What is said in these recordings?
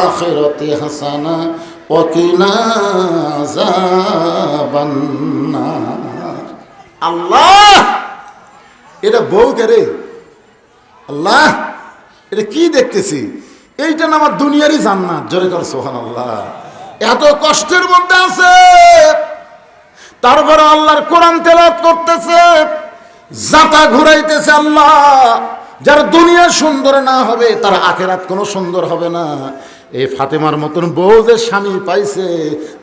আখিরাতি হাসানা ওয়া কিনা আযাবান্নার। আল্লাহ, এটা বউ কে রে? আল্লাহ, এটা কি দেখতেছি? এইটা না আমার দুনিয়ারই জান্নাত। জোরে কর সুবহানাল্লাহ। এত কষ্টের মধ্যে আছে, তারপরে আল্লাহর কোরআন তেলাওয়াত করতেছে, জাতা ঘুরাইতেছে। আল্লাহ, যার দুনিয়া সুন্দর না হবে তার আখিরাত কোনো সুন্দর হবে না। এই ফাতেমার মতন বউ যে স্বামী পাইছে,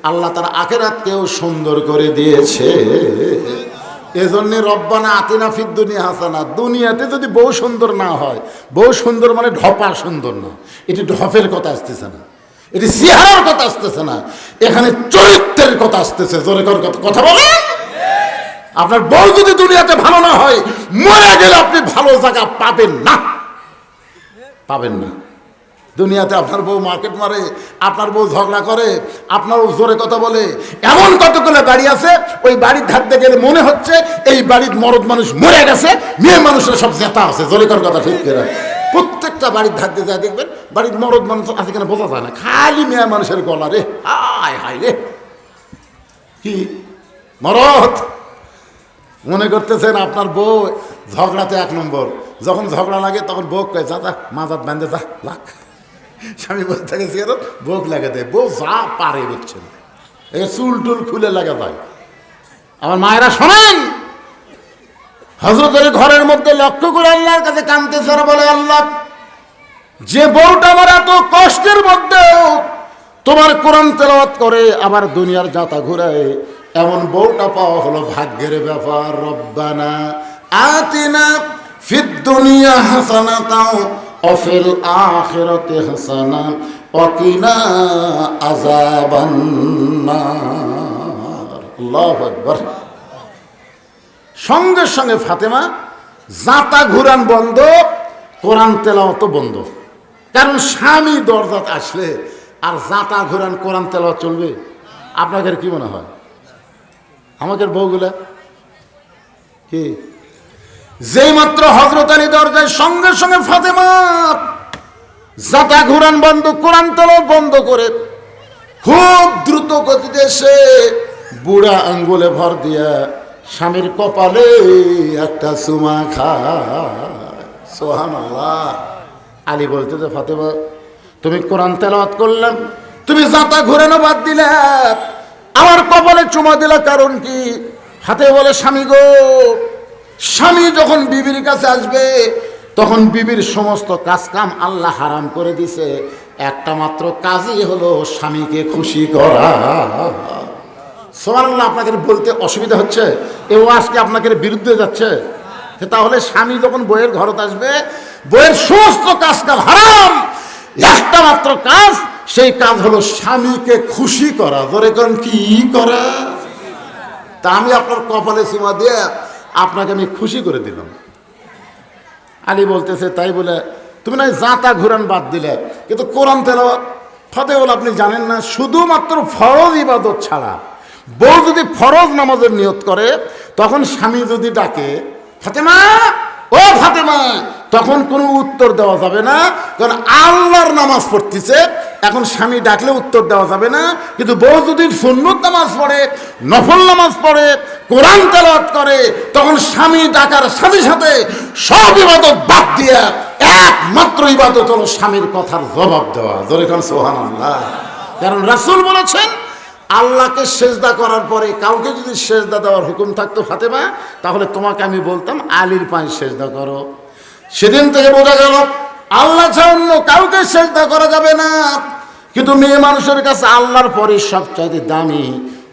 আল্লাহ তার আখিরাতকেও সুন্দর করে দিয়েছে। এজন্য রব্বানা আতিনা ফিদ দুনিয়া হাসানা। দুনিয়াতে যদি বউ সুন্দর না হয়, বউ সুন্দর মানে ঢপা সুন্দর না, এটি ঢপের কথা আসতেছে না, এটি চেহারার কথা আসতেছে না, এখানে চরিত্রের কথা আসতেছে। জোরে কথা বলেন। আপনার বউ যদি দুনিয়াতে ভালো না হয়, মরে গেলে আপনি ভালো জায়গা পাবেন না, পাবেন না। দুনিয়াতে আপনার বউ মার্কেট মারে, আপনার বউ ঝগড়া করে, আপনার জোরে কথা বলে, এমন কতগুলো বাড়ি আছে ওই বাড়ির ধারতে গেলে মনে হচ্ছে এই বাড়ির মরদ মানুষ মরে গেছে, মেয়ে মানুষের সব জেতা আছে। জোরে কথা ঠিক করে প্রত্যেকটা বাড়ির ধারতে যায় দেখবেন বাড়ির মরদ মানুষ আছে কিনা বোঝা যায় না, খালি মেয়ে মানুষের গলা রে, হায় হায় রে। কি মরদ মনে করতেছেন আপনার বউ ঝগড়াতে এক নম্বর, যখন ঝগড়া লাগে তখন বউ কয়ে যা যা মাজাত বান্ধে যা লাখ। স্বামী বসে থাকে সিগারেট, বউ লাগে দেয়, বউ যা পারে বুঝছেন, এই চুল টুল খুলে লাগা যায়। আমার মায়েরা শোনেন, হযরতের ঘরের মধ্যে লক্ষ্য করে আল্লাহর কাছে কাঁদতেছে আর বলে, আল্লাহ, যে বউটা আমার এত কষ্টের মধ্যেও তোমার কোরআন তেলাওয়াত করে আবার দুনিয়ার জাতা ঘুরায়, এমন বউটা পাওয়া হলো ভাগ্যের ব্যাপার। রব্বানা আতিনা ফিদ দুনিয়া হাসানাতাও ওয়া ফিল আখিরাতি হাসানা ওয়া কিনা আযাবান্নার। আল্লাহু আকবার। সঙ্গে সঙ্গে ফাতেমা জাতা ঘুরান বন্ধ, কোরআন তেলাওয়াত বন্ধ। কারণ স্বামী দরজাত আসলে আর জাতা ঘুরান কোরআন তেলাওয়াত চলবে? আপনাদের কি মনে হয়? আমাদের বউগুলা কি যেই মাত্র হযরত আলী দরজায়, সঙ্গে সঙ্গে ফাতেমা জাতা ঘুরান বন্ধ, কোরআন তেলাওয়াত বন্ধ করে খুব দ্রুত গতিতে এসে বুড়া আঙ্গুলে ভর দিয়া স্বামীর কপালে একটা চুমা খায়। সুবহানাল্লাহ। আলী বলতে যে, ফাতেমা, তুমি কোরআন তেলাওয়াত করলাম, তুমি জাতা ঘুরানো বাদ দিলে, আমার কপালে চুমা দিলা, কারণ কি? ফাতেমা বলে, স্বামী গো, স্বামী যখন বিবির কাছে আসবে তখন বিবির সমস্ত কাজ কাম আল্লাহ হারাম করে দিছে, একটা মাত্র কাজই হলো স্বামীকে খুশি করা। সুবহানাল্লাহ। আপনাকে বলতে অসুবিধা হচ্ছে? এও আজকে আপনাকে বিরুদ্ধে যাচ্ছে। তাহলে স্বামী যখন বইয়ের ঘরত আসবে, বইয়ের সমস্ত কাজ কাম হারাম, একটা মাত্র কাজ, সেই কাজ হলো স্বামীকে খুশি করা। ধরে কোন কি করা? তা আমি আপনার কপালে চুমা দিয়ে আপনাকে আমি খুশি করে দিলাম। আলী বলতেছে, তাই বলে তুমি না জাতা ঘুরান বাদ দিলে, কিন্তু কোরআন তেলাওয়াত ফাতেমা, আপনি জানেন না, শুধুমাত্র ফরজ ইবাদত ছাড়া বউ যদি ফরজ নামাজের নিয়ত করে, তখন স্বামী যদি ডাকে, ফাতেমা, ও ফাতেমা, তখন কোনো উত্তর দেওয়া যাবে না, কারণ আল্লাহর নামাজ পড়তেছে। এখন স্বামী ডাকলে উত্তর দেওয়া যাবে না। কিন্তু বউ যদি সুন্নত নামাজ পড়ে, নফল নামাজ পড়ে, কোরআন তেলাওয়াত করে, তখন স্বামী ডাকার সাথে সাথে সব ইবাদত বাদ দিয়ে একমাত্র ইবাদত হলো স্বামীর কথার জবাব দেওয়া। জোরে কোন সুবহানাল্লাহ। কারণ রাসূল বলেছেন, আল্লাহকে সেজদা করার পরে কাউকে যদি সেজদা দেওয়ার হুকুম থাকতো ফাতেমা, তাহলে তোমাকে আমি বলতাম আলীর পায়ে সেজদা করো। সেদিন থেকে বোঝা গেল আল্লাহ ছাড়া অন্য কাউকে সেজদা করা যাবে না। কিন্তু মেয়ে মানুষের কাছে আল্লাহর পরে সবচাইতে দামি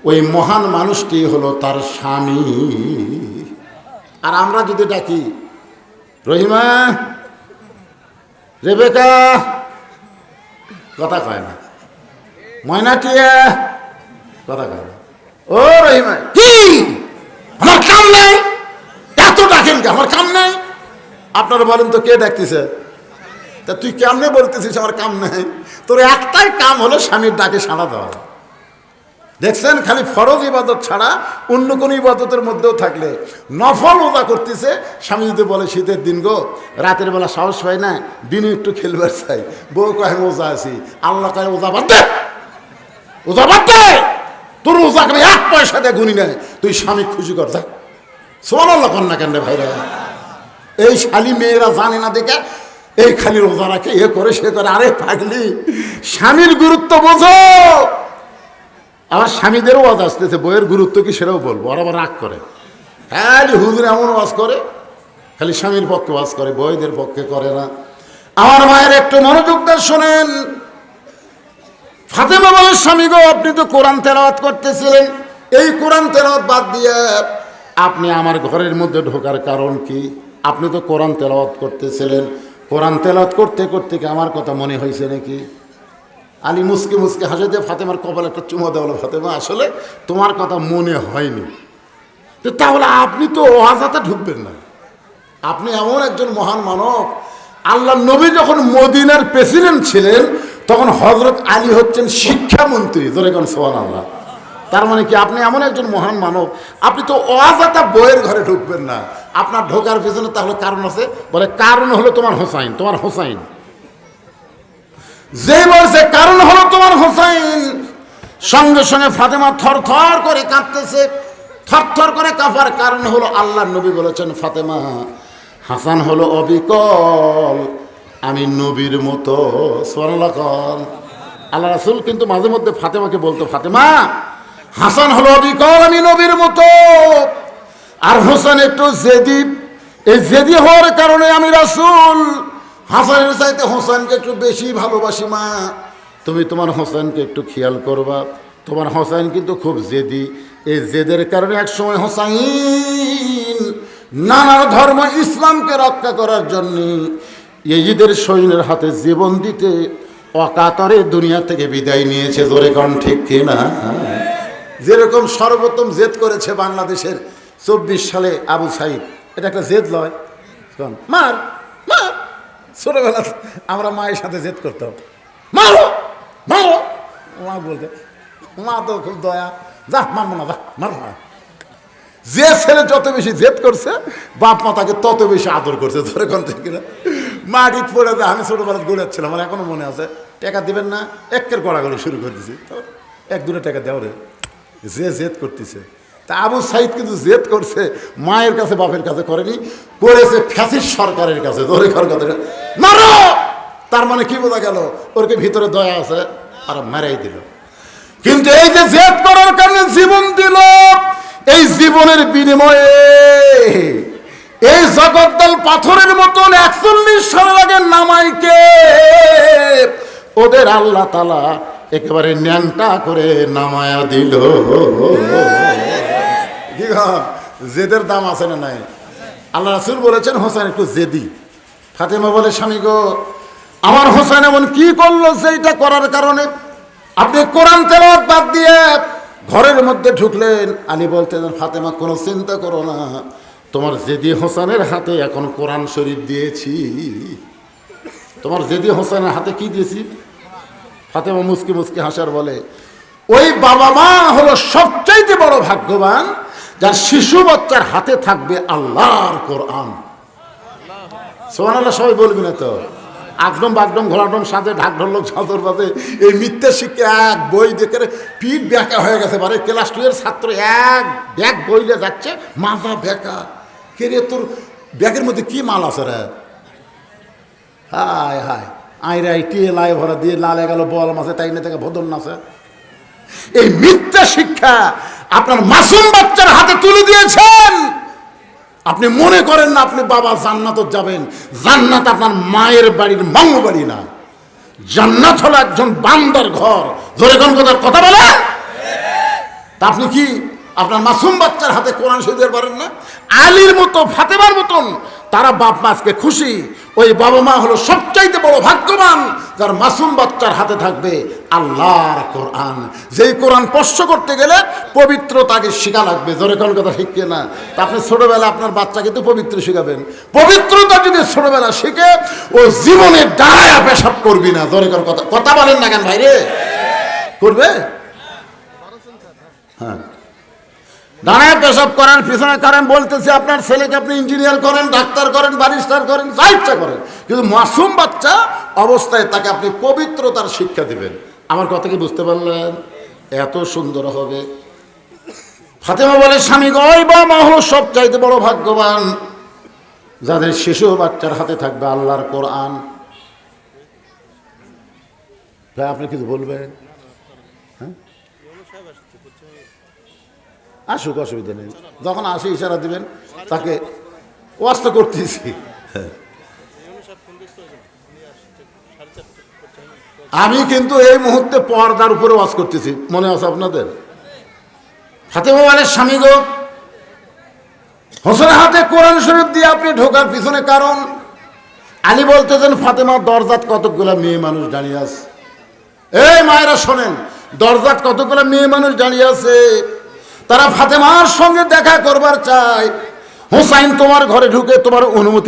ওই মহান মানুষটি হলো তার স্বামী। আর আমরা যদি ডাকি, রহিমা, রেবেকা, কথা কয় না, ময়নাটিয়া, কথা কয় না, ও রহিমা, কি আমার কাম নাই, এত ডাকেন কে, আমার কাম নাই। আপনারা বলেন তো, কে ডাকতেছে? তা তুই কেমনে বলতেছিস আমার কাম নাই? তোর একটাই কাম হলো স্বামীর ডাকে সাড়া দেওয়া। দেখছেন, খালি ফরজ ইবাদত ছাড়া অন্য কোনো ইবাদতের মধ্যেও থাকলে নফল রোজা করতেছে। স্বামী যদি বলে শীতের দিন গো, রাতের বেলা সাহস পাই না, দিনে একটু খেলবার চাই, বউ কয় ওজা আছি, আল্লাহ কয় ওজা বাদ দে, ওজা বাদ দে, তোর ওজাকে আমি 1 পয়সা দিয়ে গুনি নেয়, তুই স্বামী খুশি কর যা। সুবহানাল্লাহ কর না কেন রে ভাইরা? এই শালি মেয়েরা জানে না দেখে এই খালি রোজা রাখে, এ করে সে করে। আরে পাগলি, স্বামীর গুরুত্ব বোঝো। আমার স্বামীদেরও ওয়াজ আসতেছে, বইয়ের গুরুত্ব কি সেটাও বলবো। আর আবার রাগ করে, খালি হুজুর এমন ওয়াজ করে, খালি স্বামীর পক্ষে ওয়াজ করে, বইদের পক্ষে করে না। আমার মায়ের একটু মনোযোগ দিয়ে শোনেন। ফাতেমা বলে, স্বামী গো, আপনি তো কোরআন তেলাওয়াত করতেছিলেন, এই কোরআন তেলাওয়াত বাদ দিয়ে আপনি আমার ঘরের মধ্যে ঢোকার কারণ কি? আপনি তো কোরআন তেলাওয়াত করতেছিলেন, কোরআন তেলাওয়াত করতে করতে কি আমার কথা মনে হয়েছে নাকি? আলী মুসকে মুসকে হাসে দিয়ে ফাতেমার কপালে একটা চুমো দেওয়া হলো, ফাতেমা আসলে তোমার কথা মনে হয়নি। তো তাহলে আপনি তো ওয়াজাতে ঢুকবেন না। আপনি এমন একজন মহান মানব, আল্লাহ নবী যখন মদিনার প্রেসিডেন্ট ছিলেন তখন হযরত আলী হচ্ছেন শিক্ষামন্ত্রী। জোরে কোন সুবহানাল্লাহ। তার মানে কি আপনি এমন একজন মহান মানব, আপনি তো ওয়াজাতে বইয়ের ঘরে ঢুকবেন না। আপনার ঢোকার পেছনে তাহলে কারণ আছে। বলে কারণ হলো তোমার হোসাইন, তোমার হোসাইন। যে বলছে কারণ হলো তোমার হোসাইন, সঙ্গে সঙ্গে ফাতেমা থর থর করে কাঁপতেছে। থর থর করে কাঁপার কারণ হলো আল্লাহ নবী বলেছেন, ফাতেমা, হাসান হলো অবিকল, আমি নবীর মতো। সুবহানাল্লাহ। আল্লাহ রাসূল কিন্তু মাঝে মধ্যে ফাতেমাকে বলতো, ফাতেমা, হাসান হলো অবিকল, আমি নবীর মতো। আর হোসেন একটু জেদি, এই জেদি হওয়ার কারণে আমি রাসূল হাসানের চাইতে হোসেনকে একটু বেশি ভালোবাসি। মা, তুমি তোমার হোসেনকে একটু খেয়াল করবা, তোমার হোসেন কিন্তু খুব জেদি। এই জেদের কারণে এক সময় হোসাইন নানা ধর্ম ইসলামকে রক্ষা করার জন্য ইয়েজিদের সৈন্যের হাতে জীবন দিতে অকাতরে দুনিয়া থেকে বিদায় নিয়েছে। জোরে কোন ঠিক কিনা? যেরকম সর্বোত্তম জেদ করেছে বাংলাদেশের 24 সালে আবু সাইদ, এটা একটা জেদ লয়? মার মার, ছোটবেলা আমরা মায়ের সাথে জেদ করতাম, মারো মারো, মা বলতে, মা তো খুব দয়া, যা মারবো না, যা মারবো না। যে ছেলে যত বেশি জেদ করছে বাপ মা তাকে তত বেশি আদর করছে। ধরে কোন থেকে না মাটি পড়ে যায়। আমি ছোটবেলা গড়াচ্ছিলাম, আমার এখনো মনে আছে। টাকা দিবেন না, একের গড়াগড়ি শুরু করে দিছি, 1-2 টাকা দেও রে। যে জেদ করতেছে, তা আবু সাইদ কিন্তু জেদ করছে মায়ের কাছে, বাপের কাছে করেনি, করেছে ফ্যাসিস্ট সরকারের কাছে। ধরে কর কথা মারো, তার মানে কি বোঝা গেল? ওর কি ভিতরে দয়া আছে? আর মারাই দিল। কিন্তু এই যে জেদ করার কারণে জীবন দিল, এই জীবনের বিনিময়ে এই জগদ্দল পাথরের মতন 41 সালের আগে নামাইকে ওদের আল্লাহ তাআলা একেবারে ন্যাংটা করে নামায়া দিল। কি জেদের দাম আছে না নাই? আল্লাহ রাসূল বলেছেন হোসেন একটু জেদি। ফাতেমা বলে, স্বামী গো, আমার হোসেন এমন কি করলো সেইটা করার কারণে আপনি কোরআন তেলাওয়াত বাদ দিয়ে ঘরের মধ্যে ঢুকলেন? আলী বলতেন, ফাতেমা কোনো চিন্তা করো না, তোমার জেদি হোসেনের হাতে এখন কোরআন শরীফ দিয়েছি। তোমার জেদি হোসেনের হাতে কি দিয়েছি? ফাতেমা মুসকি মুসকি হাসার বলে, ওই বাবা মা হলো সবচাইতে বড় ভাগ্যবান যার শিশু বাচ্চার হাতে থাকবে আল্লাহর কোরআন। সুবহানাল্লাহ। সবাই বলবি না তো? আকডম বাগডম ঘোড়াডম সাথে ঢাক ঢোলক ঝাঁঝর বাজে, এই মিথ্যা শিক্ষা এক বই দেখে পিঠ ব্যাকা হয়ে গেছে। বারে ক্লাস 2 এর ছাত্র এক ব্যাগ বইলে যাচ্ছে, মাজা ব্যাকা। কে রে, তোর ব্যাগের মধ্যে কি মাল আছে রে? হায় হায়, আইরাই টিয়ে লাই ভরা দিয়ে লালে গেল বল মাছে, তাই না থেকে ভদন নাচে। এই মিথ্যা শিক্ষা আপনার মাসুম বাচ্চার হাতে তুলে দিয়েছেন। আপনি মনে করেন না আপনি বাবা জান্নাত যাবেন। জান্নাত আপনার মায়ের বাড়ির মামু বাড়ি না, জান্নাত হলো একজন বান্দার ঘর। ধরে কোন কথা বলে? তা আপনি কি আপনার মাসুম বাচ্চার হাতে কোরআন শরীফ দিতে পারেন না? আলীর মতো, ফাতেমার মতন তারা বাপ মা আজকে খুশি। ওই বাবা মা হলো সবচাইতে বড় ভাগ্যবান যার মাসুম বাচ্চার হাতে থাকবে আল্লাহর কোরআন। যেই কোরআন স্পর্শ করতে গেলে পবিত্রতাকে শিখা লাগবে। জোরে কোন কথা ঠিক না? তা আপনি ছোটবেলা আপনার বাচ্চাকে তো পবিত্র শিখাবেন। পবিত্রতা যদি ছোটবেলা শিখে, ও জীবনে দাঁড়ায় পেশাব করবি না। জোরে কোন কথা বলেন না কেন ভাই রে? করবে? হ্যাঁ, দাঁড়ায় পেশাব করেন, পিছনে করেন, বলতেছি আপনার ছেলেকে আপনি ইঞ্জিনিয়ার করেন, ডাক্তার করেন, ব্যারিস্টার করেন, যা ইচ্ছা করেন, কিন্তু মাসুম বাচ্চা অবস্থায় তাকে আপনি পবিত্রতার শিক্ষা দিবেন। আমার কথা কি বুঝতে পারলেন? এত সুন্দর হবে। ফাতেমা বলে, স্বামী গো, ওই বাবা মা হলো সবচাইতে বড় ভাগ্যবান যাদের শিশু বাচ্চার হাতে থাকবে আল্লাহর কোরআন। ভাই আপনি কিছু বলবেন? হ্যাঁ, আসুক, অসুবিধা নেই, যখন আসে ইশারা দিবেন তাকে। ওয়াজ তো করতেছি। আমি কিন্তু এই মুহূর্তে পর্দার উপরে ওয়াজ করতেছি, মনে আছে আপনাদের? ফাতেমা বলে, স্বামী গো, হোসেনের হাতে কোরআন শরীফ দিয়ে আপনি ঢোকার পিছনে কারণ। আলী বলতেছেন, ফাতেমা দরজাত কতগুলা মেয়ে মানুষ দাঁড়িয়ে আছে। এই মায়েরা শোনেন, দরজাত কতগুলা মেয়ে মানুষ দাঁড়িয়ে আছে, তারা ফাতেমার সঙ্গে দেখা করবার চায়। হোসাইন তোমার ঘরে ঢুকে তোমার অনুমতি